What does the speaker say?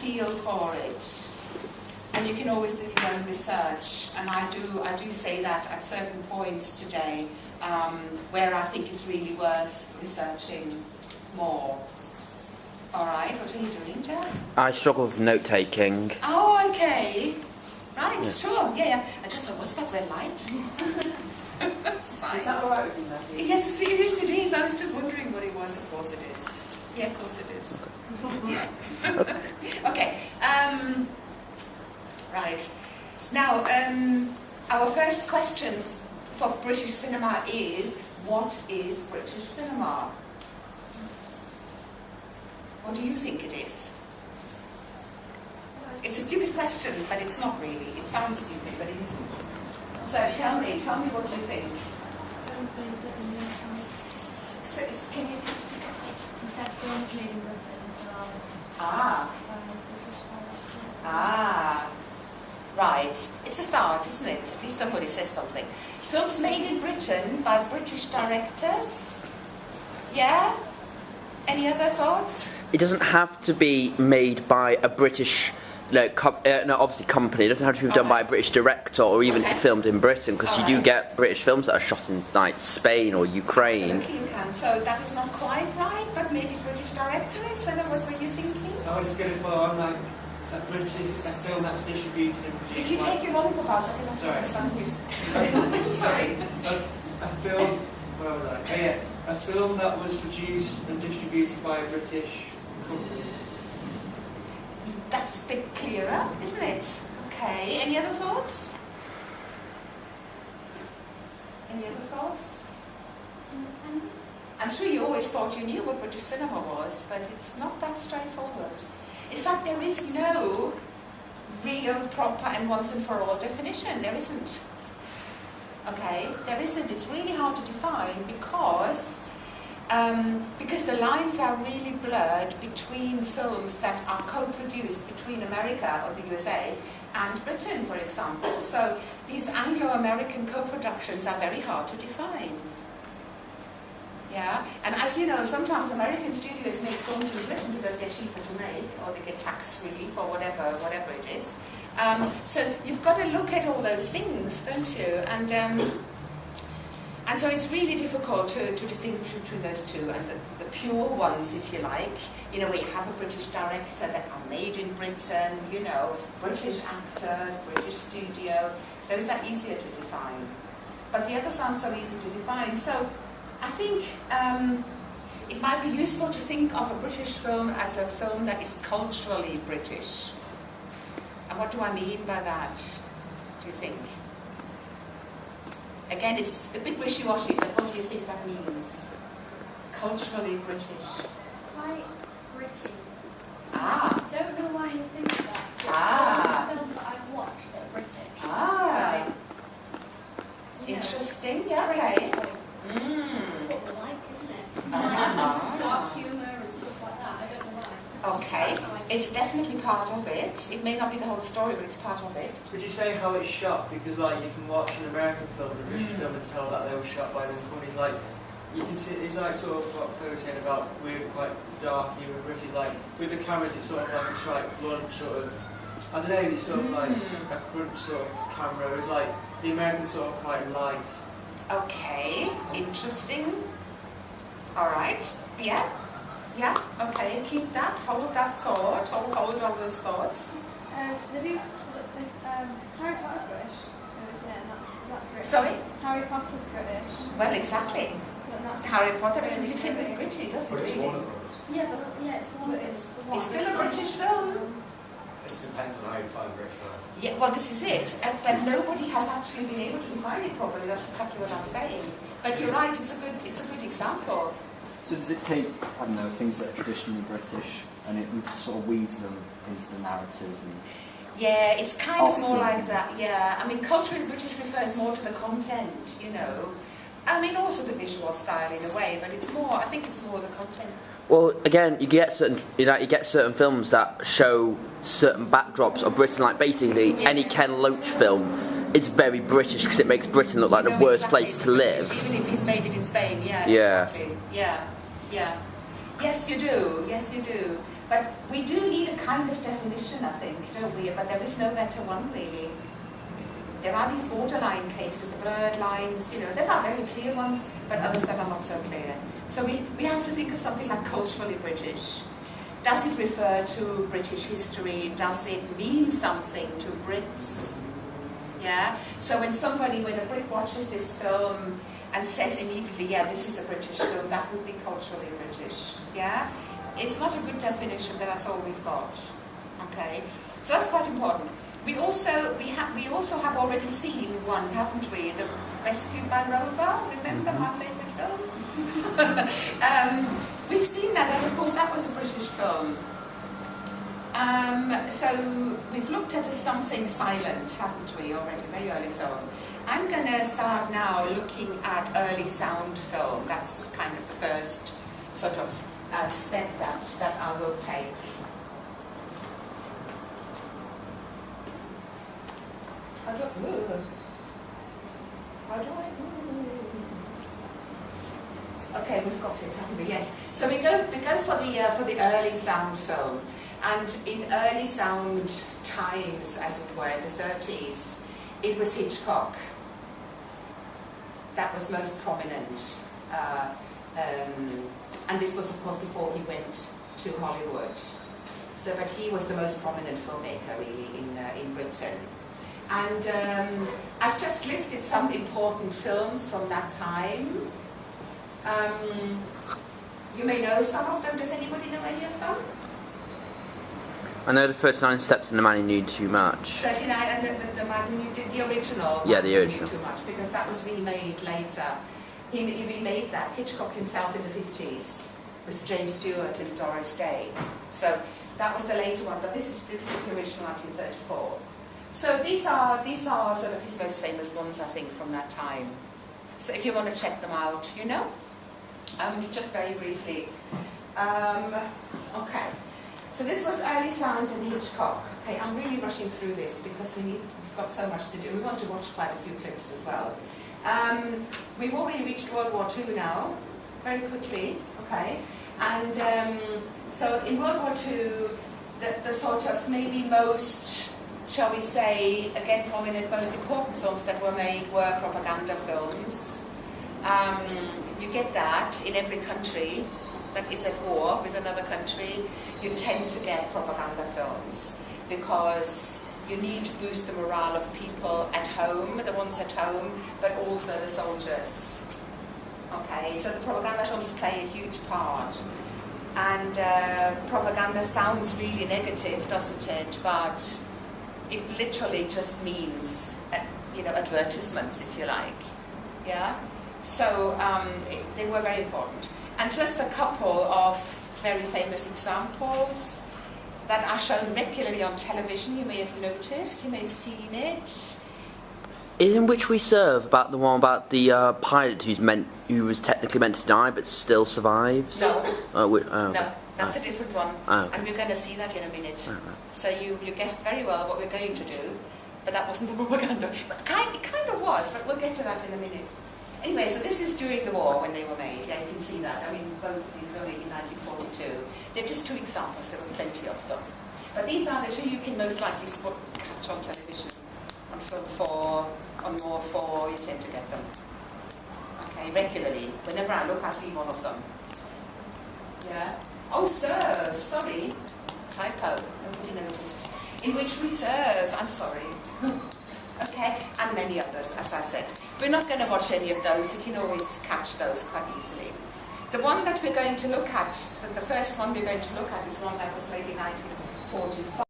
feel for it. And you can always do your own research, and I do say that at certain points today, where I think it's really worth researching more. All right, what are you doing, Jack? I struggle with note-taking. Oh, okay. Right, sure, yeah. I just thought, what's that red light? It's fine. Is that all right with you, Maggie? Yes, it is. I was just wondering what it was. Of course it is. Yeah, of course it is. Yeah. Okay. Right. Now, our first question for British cinema is, what is British cinema? What do you think it is? It's a stupid question, but it's not really. It sounds stupid, but it isn't. So tell me what you think. So can you speak a bit? Films made in Britain as well. Right. It's a start, isn't it? At least somebody says something. Films made in Britain by British directors. Yeah? Any other thoughts? It doesn't have to be made by a British, obviously company. It doesn't have to be done by a British director or even filmed in Britain, because you do get British films that are shot in like Spain or Ukraine. Absolutely, you can. So that is not quite right, but maybe British directors. Lena, what were you thinking? I was just going to follow on like a film that's distributed and produced. If you take your lollipop out, I can actually understand you. Sorry. A film. Where was I? Oh, yeah. A film that was produced and distributed by a British company. That's a bit clearer, isn't it? Okay. Any other thoughts? Any other thoughts? Independent? I'm sure you always thought you knew what British cinema was, but it's not that straightforward. In fact, there is no real, proper and once and for all definition. There isn't. Okay, there isn't. It's really hard to define because the lines are really blurred between films that are co-produced between America or the USA and Britain, for example. So these Anglo-American co-productions are very hard to define. Yeah, and as you know, sometimes American studios make films in Britain because they're cheaper to make, or they get tax relief, or whatever it is. So you've got to look at all those things, don't you? And so it's really difficult to distinguish between those two, and the pure ones, if you like. You know, we have a British director that are made in Britain, you know, British actors, British studio. Those are easier to define. But the others aren't so easy to define. So I think it might be useful to think of a British film as a film that is culturally British. And what do I mean by that, do you think? Again, it's a bit wishy-washy, but what do you think that means? Culturally British. Quite gritty. Ah. I don't know why you think that. Ah. The films that I've watched that are British. Ah. You know, Interesting, it's yeah, okay. straightforward. Mm. That's what we like, isn't it? Ah. Dark humour and stuff like that. I don't know why. Okay, That's how I it's see it. definitely part of it. It may not be the whole story, but it's part of it. Would you say how it's shot? Because like you can watch an American film and a British film and tell that they were shot by them companies. Like you can see, it's like sort of what Chloe was saying about we're quite dark humor. British, like with the cameras, it's sort of like a straight blunt sort of. I don't know, it's sort of like a crunch sort of camera. It's like the American sort of quite light. Okay, interesting. All right, yeah. Yeah, okay, keep that, hold that thought, hold all those thoughts. They do, Harry Potter's British, is that British? Sorry? Harry Potter's British. Well, exactly. Harry Potter doesn't fit in with British, does it But it's really? one of those. Yeah, but it's one of it. It's still a British film. It depends on how you find British film. Yeah, well, this is it. But nobody has actually been able to define it properly. That's exactly what I'm saying. But you're right, it's a good example. So does it take, I don't know, things that are traditionally British and it needs to sort of weave them into the narrative? And yeah, it's kind of more often, like that, yeah. I mean, culturally British refers more to the content, you know. I mean, also the visual style in a way, but it's more, I think it's more the content. Well, again, you get certain films that show certain backdrops of Britain, like basically any Ken Loach film. It's very British because it makes Britain look like the worst place to live. Even if he's made it in Spain, yeah. Yeah. Exactly. Yeah. Yes, you do. Yes, you do. But we do need a kind of definition, I think, don't we? But there is no better one, really. There are these borderline cases, the blurred lines, you know, there are very clear ones, but others that are not so clear. So we have to think of something like culturally British. Does it refer to British history? Does it mean something to Brits? Yeah? So when a Brit watches this film and says immediately, yeah, this is a British film, that would be culturally British. Yeah? It's not a good definition, but that's all we've got. Okay? So that's quite important. We also have already seen one, haven't we? The Rescued by Rover, remember my favourite film? We've seen that, and of course that was a British film. So we've looked at something silent, haven't we, already, very early film. I'm going to start now looking at early sound film. That's kind of the first sort of step that I will take. How do I? Okay, we've got it, haven't we? Yes. So we go for the early sound film, and in early sound times, as it were, the 30s, it was Hitchcock that was most prominent, and this was of course before he went to Hollywood. So, but he was the most prominent filmmaker really in Britain. And I've just listed some important films from that time. You may know some of them. Does anybody know any of them? I know the 39 Steps and The Man Who Knew Too Much. 39 and the Man Who Knew the original. Yeah, the original. Knew Too Much, because that was remade later. He remade that, Hitchcock himself, in the 50s with James Stewart and Doris Day. So that was the later one, but this is the original 1934. So these are sort of his most famous ones, I think, from that time. So if you want to check them out, you know. Just very briefly. Okay. So this was early sound in Hitchcock. Okay, I'm really rushing through this because we've got so much to do. We want to watch quite a few clips as well. We've already reached World War II now, very quickly. Okay, and so in World War II, the sort of maybe most, shall we say, again prominent, most important films that were made were propaganda films. You get that in every country that is at war with another country. You tend to get propaganda films because you need to boost the morale of people at home, the ones at home, but also the soldiers. Okay, so the propaganda films play a huge part. And propaganda sounds really negative, doesn't it? But it literally just means, advertisements, if you like. Yeah? So they were very important. And just a couple of very famous examples that are shown regularly on television. You may have noticed, you may have seen it. Is In Which We Serve about the one about the pilot who was technically meant to die but still survives? No. No, that's a different one. Okay. And we're going to see that in a minute. So you guessed very well what we're going to do, but that wasn't the propaganda. But it kind of was, but we'll get to that in a minute. Anyway, so this is during the war when they were made. Yeah, you can see that. I mean, both of these were made in 1942. They're just two examples. There were plenty of them. But these are the two you can most likely catch on television. On Film 4, on More 4, you tend to get them. Okay, regularly. Whenever I look, I see one of them. Yeah. Oh, Serve. Sorry. Typo. Nobody noticed. In Which We Serve. I'm sorry. Okay, and many others, as I said. We're not going to watch any of those. You can always catch those quite easily. The one that we're going to look at, the first one we're going to look at is one that was made in 1945.